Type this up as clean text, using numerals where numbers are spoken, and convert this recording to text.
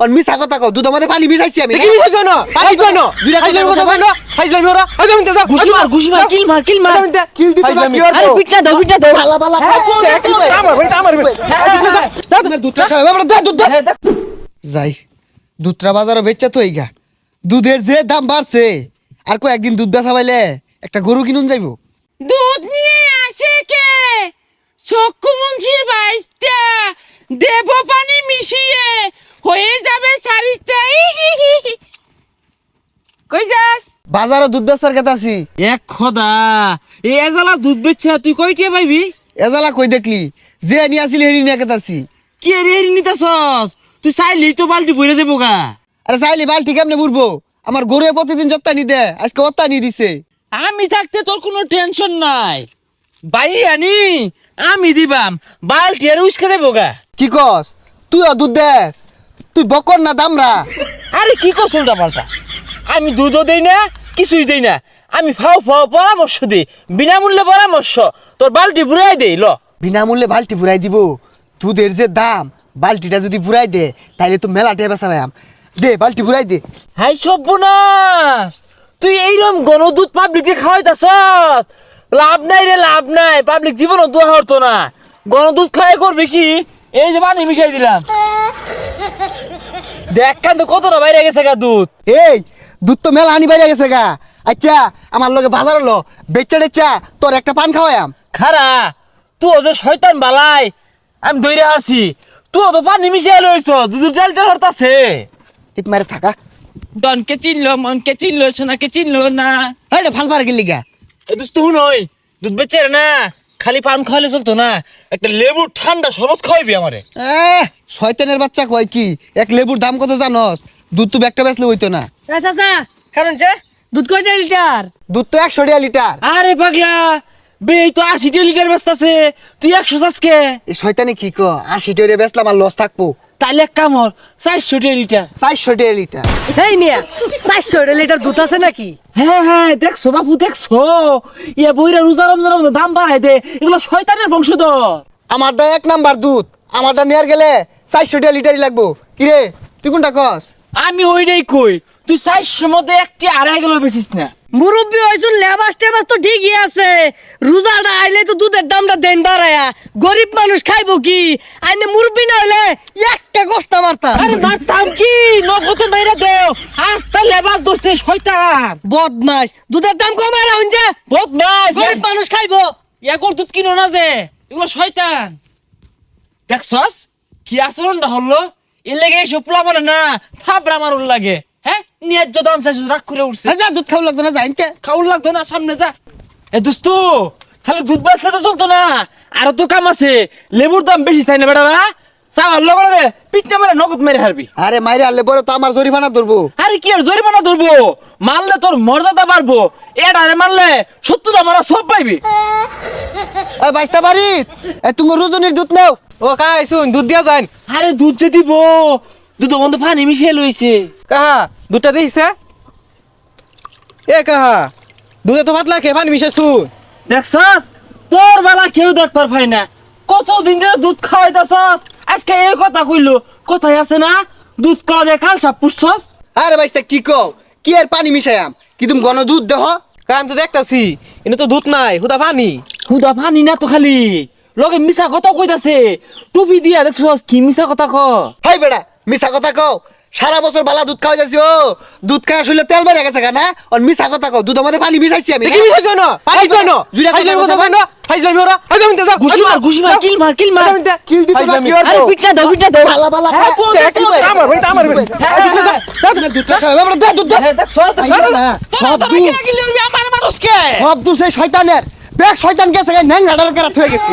আর মিছা কথা কও দুধের মধ্যে পানি মিশাইছি আমি কি মিশাইছো না পানি তো না হাইজলামি কথা কই না হাইজলামি ওরা হাইজলামি যা ঘুষি মার কিল মার কিল দিতে না কি আরে পিটনা দাও বালা বালা আমার দুধটা খাবে আমরা দুধ যাই দুধটা বাজারে বেচা তো এইগা দুধের যে দাম বাড়ছে আর কয়েকদিন দুধ বেচা পাইলে একটা গরু কিনুন যাইবো দুধ নিয়ে আসে কে চক্ষু মুন্সির বাইস্তা দেব পানি মিশিয়ে হয়ে যাবে সারিস্তা কই যাস বাজারে দুধ বেচার কথা আছি এক খোদা এই এজালা দুধ বেচছে তুই কয়টিয়া পাইবি এজালা কই দেখলি যে নিয়ে আসিলি হেরি নিয়ে কথা আছি কি রে নিতাছস তুই চাইলি তো বালতি ভরে দেবো গা আরে চাইলি বালতি কেমনে বুড়বো আমার গরু প্রতিদিন যত্তা নি দে আজকে অত্তা নি দিছে আমি থাকতে তোর কোনো টেনশন নাই বাই আনি আমি দিবাম বালতি আর উস্কে দেবো গা কি কস তুইও দুধ দেস তুই বকর না দামরা আরে কি কস উল্টা পাল্টা আমি দুধও দেই না কিছুই দেই না আমি ফাও পরামর্শ দিই বিনামূল্যে পরামর্শ তোর বালতি ভুরাই দেই ল বিনামূল্যে বালতি পুরাই দিব দুধের যে দাম বালতিটা যদি পুরাই দে তাইলে তো মেলা টেবা সাবাম দে বালতি পুরাই দে হাই সব্যনাশ তুই এইরকম গণদুধ পাবলিককে খাওয়াইতাছস লাভ নাই রে লাভ নাই পাবলিক জীবনও দোয়া হতো না গণদুধ খাওয়াই করবে কি এই যে পানি মিশাই দিলাম দেখ কান তো কতটা বাইরে গেছে গা দুধ এই দুধ তো মেলা আনি বাইরে গেছে গা আচ্ছা আমার লগে বাজার হলো বেচা টেচা তোর একটা পান খাওয়ায়াম খারা তুই যে শয়তান বালাই আমি দইরা আছি তুই তো পানি মিশাই লইছ দুধের জালটা হরতাছে টিপ মারে থাকা ডনকে চিনলো মনকে চিনলো সোনাকে চিনলো না এই ভাল পার গেলি গা এই দুধ তুই নই দুধ বেচে না খালি পান খাওয়ালে চলতো না একটা লেবু ঠান্ডা শরবত খাওয়াইবি আমারে শয়তানের বাচ্চা কয় কি এক লেবুর দাম কত জানস দুধ তো একটা বেচলে হইতো না চাচা কারণ যে দুধ কয়টা লিটার দুধ তো 100 টাকা লিটার আরে পাগলা বে এই তো 80 লিটার বেচতাছে তুই 100 চাসকে এই শয়তানি কি কো 80 টাকা বেচলাম আর লস থাকবো তাইলে এক কাম হর 400 লিটার 400 টাকা লিটার এই মিয়া 400 লিটার দুধ আছে নাকি হ্যাঁ দেখছো বাপু দেখছো ইয়া বইরা রোজা রমজান দাম বাড়াই দে এগুলো শয়তানের বংশধর আমারটা এক নাম্বার দুধ আমারটা নেয়ার গেলে 400 টাকা লিটারই লাগবো কি রে তুই কোনটা কস আমি ওইটাই কই তুই 400 মধ্যে একটি আড়াই গেল বেচিস না মুরব্বি হইছুন লেবাস টেবাস তো ঠিকই আছে রোজাটা আইলে তো দুধের দামটা দেন বাড়ায়া গরিব মানুষ খাইবো কি আইনে মুরব্বি না হইলে একটা কষ্ট মারতা আরে মারতাম কি নগদ মাইরা দেও আস্তা লেবাস ধরছে শয়তান বদমাস দুধের দাম কমায় রাখুন যে বদমাস গরিব মানুষ খাইবো ইয়াকর দুধ কিনো না যে এগুলো শয়তান দেখছস কি আচরণটা হলো এর লেগে এইসব পোলা বলে না থাপড়া মারুন লাগে হ্যাঁ ন্যায্য দাম চাইছিস রাগ করে উঠছে যা দুধ খাওয়া লাগতো না যাইনকে খাউল লাগতো না সামনে যা এ দোস্তু খালি দুধ বেচলে তো চলতো না আরো তো কাম আছে লেবুর দাম বেশি চাই না বেটারা চাওয়ার লগে লগে পিঠটা মেরে নগদ মেরে হারবি আরে মাইরে আনলে বড় তো আমার জরিমানা ধরবো আরে কি আর জরিমানা ধরবো মারলে তোর মর্যাদা বাড়বো এটা মারলে 70 মারা সব পাইবি এই বাইস্তা বাড়ি তুমি রোজনের দুধ নাও ও কাই শুন দুধ দিয়া যান আরে দুধ যে দিব দুধ বন্ধ পানি মিশিয়ে লইছে কাহা দুধটা দিছে এ কাহা দুধে তো পাতলা খেয়ে পানি মিশাইছু দেখছস তোর বেলা কেউ দেখবার পাই না কতদিন ধরে দুধ খাওয়াইতাছস আজকে এই কথা কইলো কথাই আছে না দুধ কলা দিয়ে কাল সাপ পুষছস আরে বাইস্তা কি কও কি আর পানি মিশায়াম কি তুমি ঘন দুধ দেহ কাম তো দেখতাছি এনে তো দুধ নাই হুদা পানি হুদা পানি না তো খালি লগে মিছা কথা কইতাছে টুপি দিয়া দেখছস কি মিছা কথা ক হাই বেড়া মিছা কথা কও সারা বছর বালা দুধ খাওয়া যাচ্ছি ও দুধ খাওয়া শুনলে তেল বেড়ে গেছে না আর মিছা কথা কও দুধের মধ্যে পানি মিশাইছি আমি কি মিশাইছো না পানি তো না জুড়ে হাইজলামি কথা কই না হাইজলামি ওরা হাইজলামি যা ঘুষি মার কিল মার কিল দিতে না কি আরে পিটনা দাও বালা বালা আমার ভাই দুধ খাওয়া আমরা দুধ দেখছস সব দুধ আমার মানুষকে সব দুধ সেই শয়তানের ব্যাগ শয়তান গেছে ন্যাং হাডার করা থয়ে গেছে